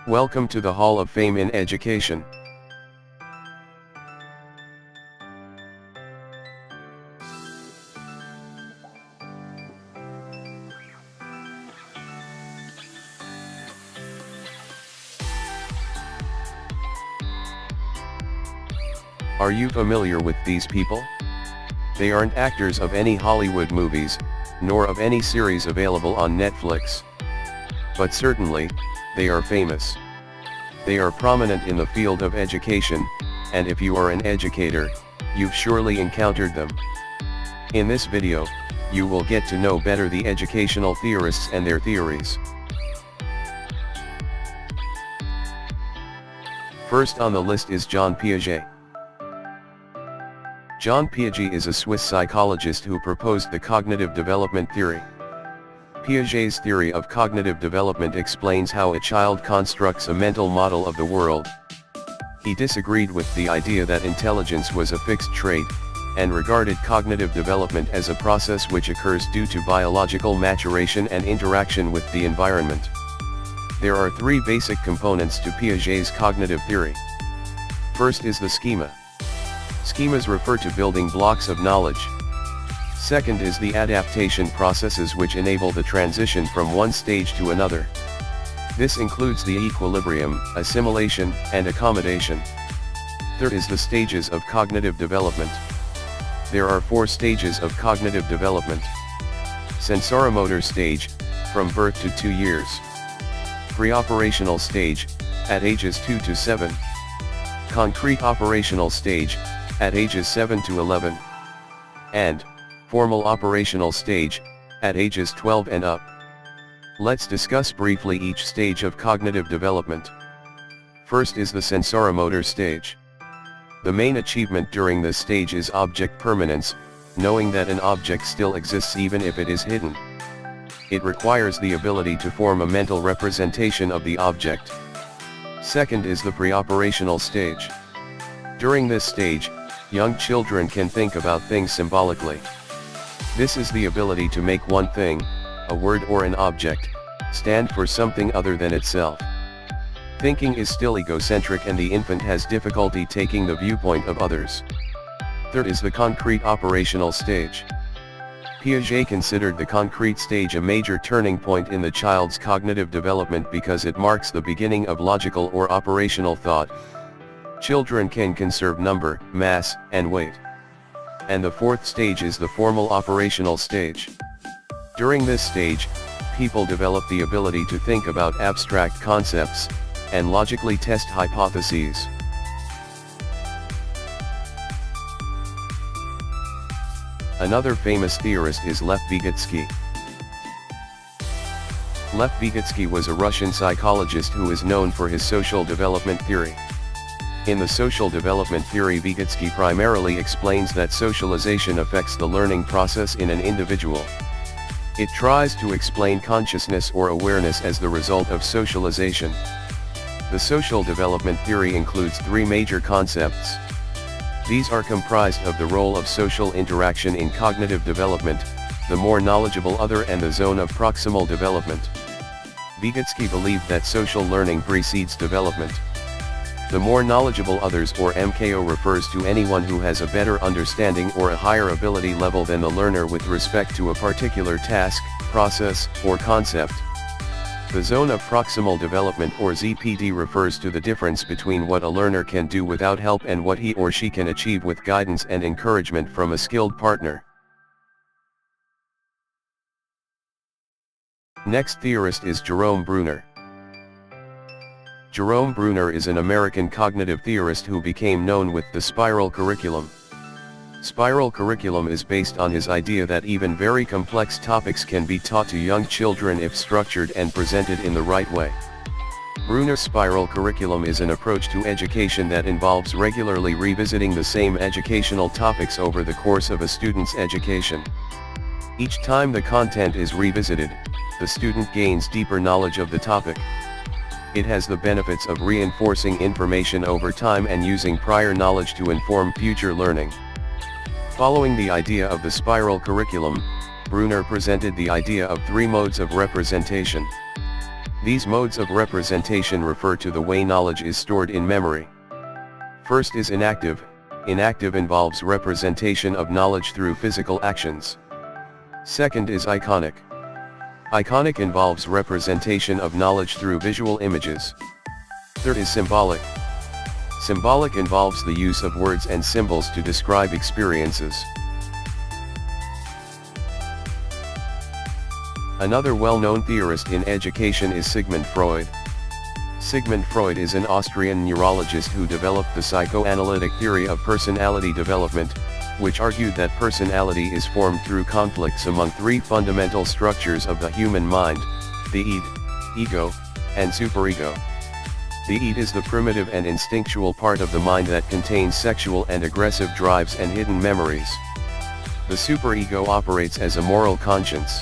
Welcome to the Hall of Fame in Education. Are you familiar with these people? They aren't actors of any Hollywood movies, nor of any series available on Netflix. But certainly, they are famous. They are prominent in the field of education, and if you are an educator, you've surely encountered them. In this video, you will get to know better the educational theorists and their theories. First on the list is Jean Piaget. Jean Piaget is a Swiss psychologist who proposed the cognitive development theory. Piaget's theory of cognitive development explains how a child constructs a mental model of the world. He disagreed with the idea that intelligence was a fixed trait, and regarded cognitive development as a process which occurs due to biological maturation and interaction with the environment. There are three basic components to Piaget's cognitive theory. First is the schema. Schemas refer to building blocks of knowledge. Second is the adaptation processes which enable the transition from one stage to another. This includes the equilibrium, assimilation, and accommodation. Third is the stages of cognitive development. There are 4 stages of cognitive development. Sensoromotor stage, from birth to 2 years. Pre-operational stage, at ages 2 to 7. Concrete operational stage, at ages 7 to 11. And formal operational stage, at ages 12 and up. Let's discuss briefly each stage of cognitive development. First is the sensoromotor stage. The main achievement during this stage is object permanence, knowing that an object still exists even if it is hidden. It requires the ability to form a mental representation of the object. Second is the preoperational stage. During this stage, young children can think about things symbolically. This is the ability to make one thing, a word or an object, stand for something other than itself. Thinking is still egocentric and the infant has difficulty taking the viewpoint of others. Third is the concrete operational stage. Piaget considered the concrete stage a major turning point in the child's cognitive development because it marks the beginning of logical or operational thought. Children can conserve number, mass, and weight. And the fourth stage is the formal operational stage. During this stage, people develop the ability to think about abstract concepts, and logically test hypotheses. Another famous theorist is Lev Vygotsky. Lev Vygotsky was a Russian psychologist who is known for his social development theory. In the social development theory, Vygotsky primarily explains that socialization affects the learning process in an individual. It tries to explain consciousness or awareness as the result of socialization. The social development theory includes 3 major concepts. These are comprised of the role of social interaction in cognitive development, the more knowledgeable other, and the zone of proximal development. Vygotsky believed that social learning precedes development. The more knowledgeable others, or MKO, refers to anyone who has a better understanding or a higher ability level than the learner with respect to a particular task, process, or concept. The zone of proximal development, or ZPD, refers to the difference between what a learner can do without help and what he or she can achieve with guidance and encouragement from a skilled partner. Next theorist is Jerome Bruner. Jerome Bruner is an American cognitive theorist who became known with the spiral curriculum. Spiral curriculum is based on his idea that even very complex topics can be taught to young children if structured and presented in the right way. Bruner's spiral curriculum is an approach to education that involves regularly revisiting the same educational topics over the course of a student's education. Each time the content is revisited, the student gains deeper knowledge of the topic. It has the benefits of reinforcing information over time and using prior knowledge to inform future learning. Following the idea of the spiral curriculum, Bruner presented the idea of 3 modes of representation. These modes of representation refer to the way knowledge is stored in memory. First is inactive. Inactive involves representation of knowledge through physical actions. Second is iconic. Iconic involves representation of knowledge through visual images. Third is symbolic. Symbolic involves the use of words and symbols to describe experiences. Another well-known theorist in education is Sigmund Freud. Sigmund Freud is an Austrian neurologist who developed the psychoanalytic theory of personality development, which argued that personality is formed through conflicts among three fundamental structures of the human mind: the id, ego, and superego. The id is the primitive and instinctual part of the mind that contains sexual and aggressive drives and hidden memories. The superego operates as a moral conscience.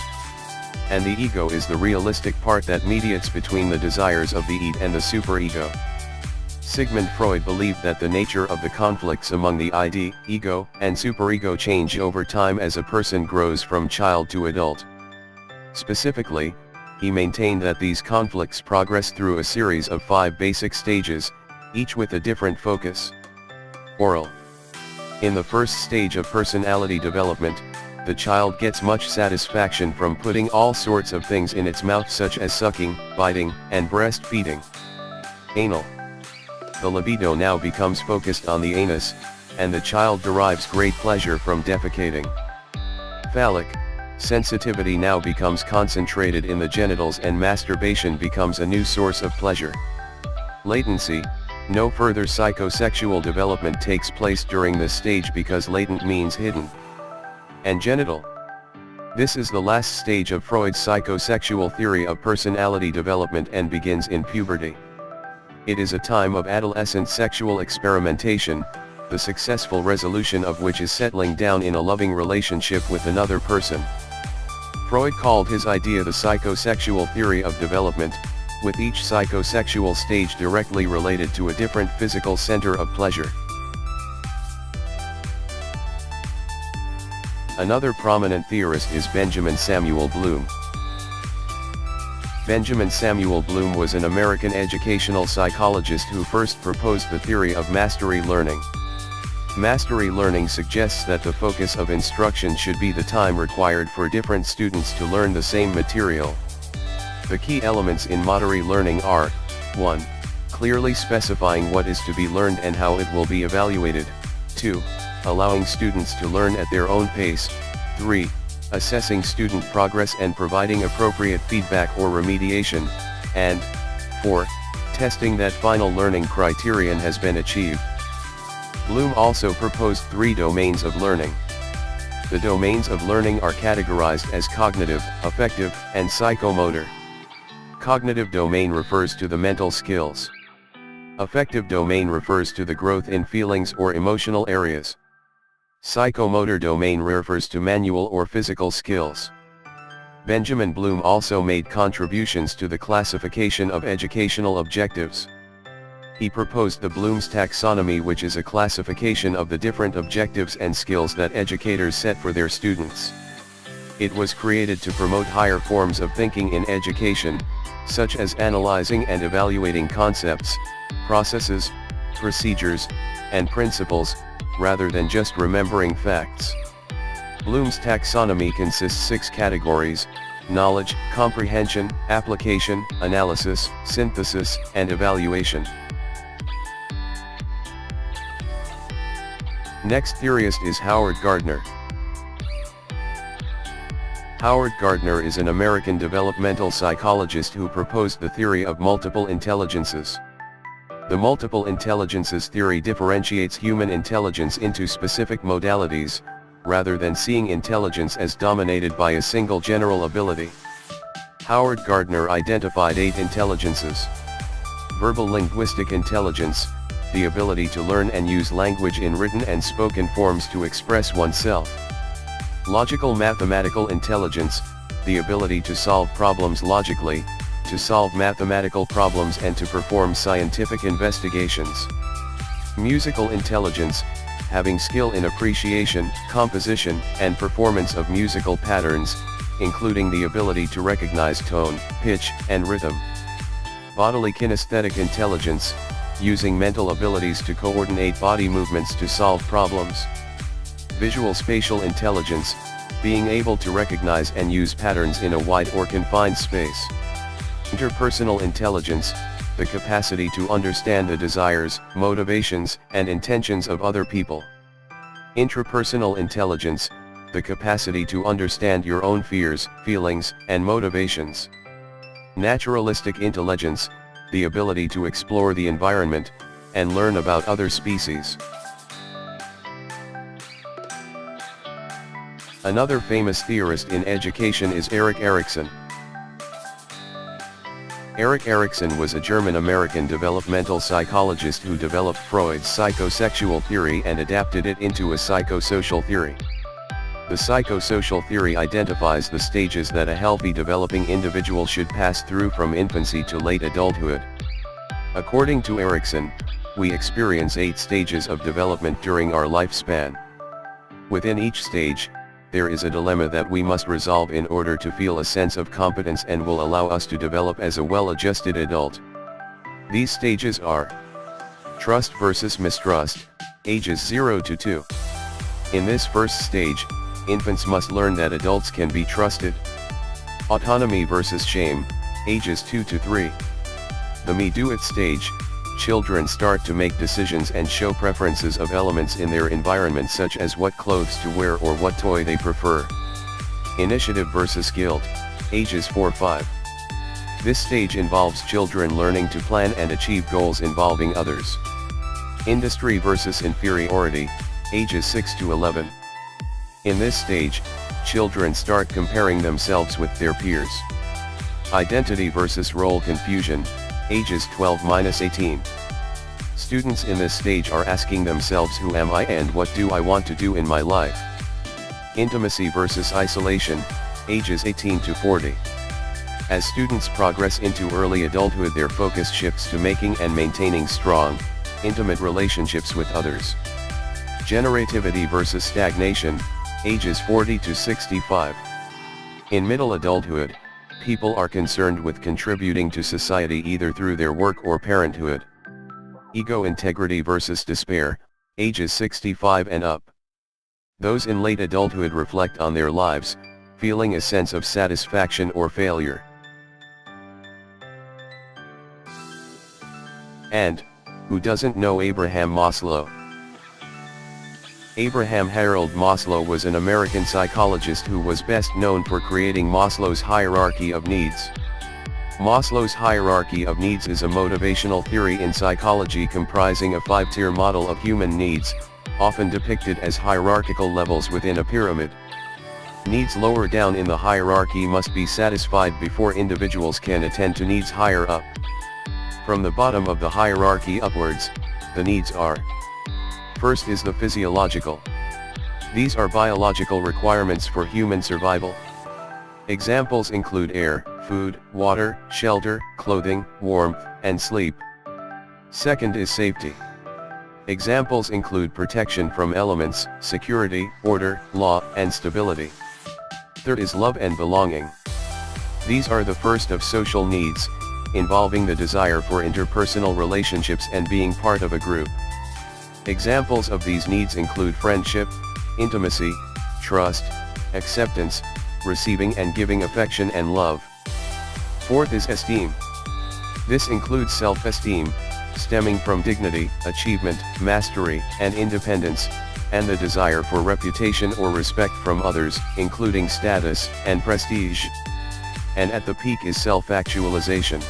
And the ego is the realistic part that mediates between the desires of the id and the superego. Sigmund Freud believed that the nature of the conflicts among the id, ego, and superego change over time as a person grows from child to adult. Specifically, he maintained that these conflicts progress through a series of 5 basic stages, each with a different focus. Oral. In the first stage of personality development, the child gets much satisfaction from putting all sorts of things in its mouth, such as sucking, biting, and breastfeeding. Anal. The libido now becomes focused on the anus, and the child derives great pleasure from defecating. Phallic. Sensitivity now becomes concentrated in the genitals and masturbation becomes a new source of pleasure. Latency. No further psychosexual development takes place during this stage because latent means hidden. And genital. This is the last stage of Freud's psychosexual theory of personality development and begins in puberty. It is a time of adolescent sexual experimentation, the successful resolution of which is settling down in a loving relationship with another person. Freud called his idea the psychosexual theory of development, with each psychosexual stage directly related to a different physical center of pleasure. Another prominent theorist is Benjamin Samuel Bloom. Benjamin Samuel Bloom was an American educational psychologist who first proposed the theory of mastery learning. Mastery learning suggests that the focus of instruction should be the time required for different students to learn the same material. The key elements in mastery learning are: 1. Clearly specifying what is to be learned and how it will be evaluated. 2. Allowing students to learn at their own pace. 3. Assessing student progress and providing appropriate feedback or remediation. And 4. Testing that final learning criterion has been achieved. Bloom also proposed 3 domains of learning. The domains of learning are categorized as cognitive, affective, and psychomotor. Cognitive domain refers to the mental skills. Affective domain refers to the growth in feelings or emotional areas. Psychomotor domain refers to manual or physical skills. Benjamin Bloom also made contributions to the classification of educational objectives. He proposed the Bloom's taxonomy, which is a classification of the different objectives and skills that educators set for their students. It was created to promote higher forms of thinking in education, such as analyzing and evaluating concepts, processes, procedures, and principles, rather than just remembering facts. Bloom's taxonomy consists 6 categories: knowledge, comprehension, application, analysis, synthesis, and evaluation. Next theorist is Howard Gardner. Howard Gardner is an American developmental psychologist who proposed the theory of multiple intelligences. The multiple intelligences theory differentiates human intelligence into specific modalities, rather than seeing intelligence as dominated by a single general ability. Howard Gardner identified 8 intelligences. Verbal linguistic intelligence, the ability to learn and use language in written and spoken forms to express oneself. Logical mathematical intelligence, the ability to solve problems logically, to solve mathematical problems and to perform scientific investigations. Musical intelligence, having skill in appreciation, composition, and performance of musical patterns, including the ability to recognize tone, pitch, and rhythm. Bodily kinesthetic intelligence, using mental abilities to coordinate body movements to solve problems. Visual spatial intelligence, being able to recognize and use patterns in a wide or confined space. Interpersonal intelligence, the capacity to understand the desires, motivations, and intentions of other people. Intrapersonal intelligence, the capacity to understand your own fears, feelings, and motivations. Naturalistic intelligence, the ability to explore the environment, and learn about other species. Another famous theorist in education is Erik Erikson. Erik Erikson was a German-American developmental psychologist who developed Freud's psychosexual theory and adapted it into a psychosocial theory. The psychosocial theory identifies the stages that a healthy developing individual should pass through from infancy to late adulthood. According to Erikson, we experience 8 stages of development during our lifespan. Within each stage, there is a dilemma that we must resolve in order to feel a sense of competence and will allow us to develop as a well-adjusted adult. These stages are: trust versus mistrust, ages 0 to 2. In this first stage, infants must learn that adults can be trusted. Autonomy versus shame, ages 2 to 3. The me-do-it stage, children start to make decisions and show preferences of elements in their environment, such as what clothes to wear or what toy they prefer. Initiative versus guilt, ages 4-5. This stage involves children learning to plan and achieve goals involving others. Industry versus inferiority, ages 6 to 11. In this stage, children start comparing themselves with their peers. Identity versus role confusion, ages 12-18. Students in this stage are asking themselves, who am I and what do I want to do in my life? Intimacy versus isolation, ages 18 to 40. As students progress into early adulthood, their focus shifts to making and maintaining strong, intimate relationships with others. Generativity versus stagnation, ages 40 to 65. In middle adulthood, people are concerned with contributing to society either through their work or parenthood. Ego integrity versus despair, ages 65 and up. Those in late adulthood reflect on their lives, feeling a sense of satisfaction or failure. And, who doesn't know Abraham Maslow? Abraham Harold Maslow was an American psychologist who was best known for creating Maslow's hierarchy of needs. Maslow's hierarchy of needs is a motivational theory in psychology comprising a 5-tier model of human needs, often depicted as hierarchical levels within a pyramid. Needs lower down in the hierarchy must be satisfied before individuals can attend to needs higher up. From the bottom of the hierarchy upwards, the needs are: first is the physiological. These are biological requirements for human survival. Examples include air, food, water, shelter, clothing, warmth, and sleep. Second is safety. Examples include protection from elements, security, order, law, and stability. Third is love and belonging. These are the first of social needs, involving the desire for interpersonal relationships and being part of a group. Examples of these needs include friendship, intimacy, trust, acceptance, receiving and giving affection and love. Fourth is esteem. This includes self-esteem, stemming from dignity, achievement, mastery, and independence, and the desire for reputation or respect from others, including status and prestige. And at the peak is self-actualization.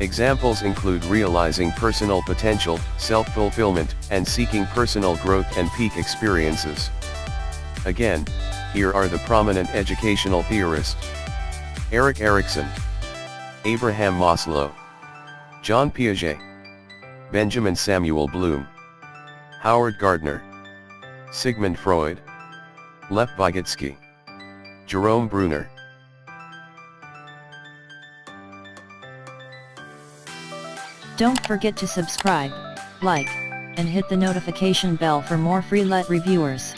Examples include realizing personal potential, self-fulfillment, and seeking personal growth and peak experiences. Again, here are the prominent educational theorists: Erik Erikson, Abraham Maslow, John Piaget, Benjamin Samuel Bloom, Howard Gardner, Sigmund Freud, Lev Vygotsky, Jerome Bruner. Don't forget to subscribe, like, and hit the notification bell for more free Let reviewers.